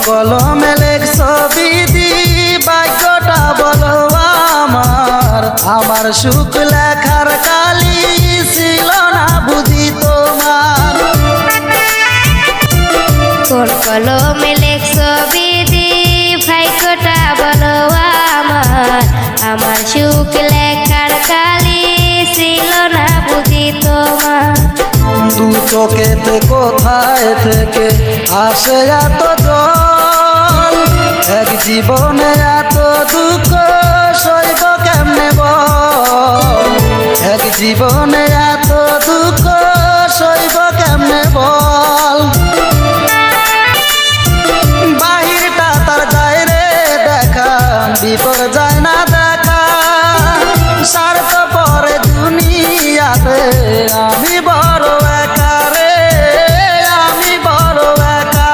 কলমে লেখছ বিধি ভাগ্যটা বলো আমার সুখ লেখার কালি ছিল না বুঝি তোমার। কোন কলমে লেখছ বিধি ভাগ্যটা বলো আমার সুখ লেখার কালি ছিল না বুঝি তোমার। দু চোখেতে কোথায় থেকে আসে এত জল, এক জীবনে এত দুঃখ সইব কেমনে বল, এক জীবনে এত দুঃখ সইব কেমনে বল। বাহিরটা তার যায় রে দেখা, ভিতর যায় না দেখা, স্বার্থ পরে দুনিয়াতে আমি বড় একা রে, আমি বড় একা।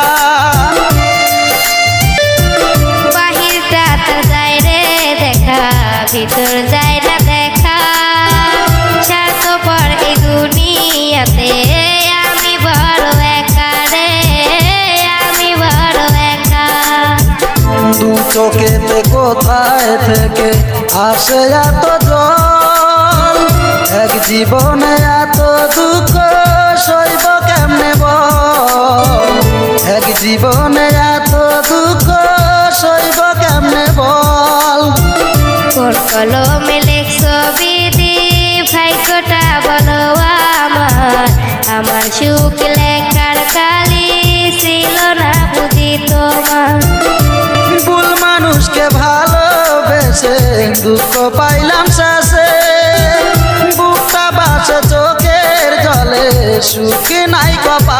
বাহিরটা তার যায় রে দেখা, ভিতর যায় না দেখা, স্বার্থপর এই দুনিয়াতে আমি বড় একা রে, আমি বড় একা। দু চোখেতে কোথায় থেকে আসে এত জল, এক জীবনে এত দুঃখ সইব কেমনে বল, এক জীবনে এত দুঃখ সইব কেমনে বল। কোন কলমে লেখছ বিধি ভাগ্যটা বলো আমার সুখ লেখার কালি ছিল না বুঝি তোমার। ভুল মানুষকে ভালোবেসে দুঃখ পাইলাম শেষে, বুকটা বাসে চোখের জলে সুখ নাই কপালে।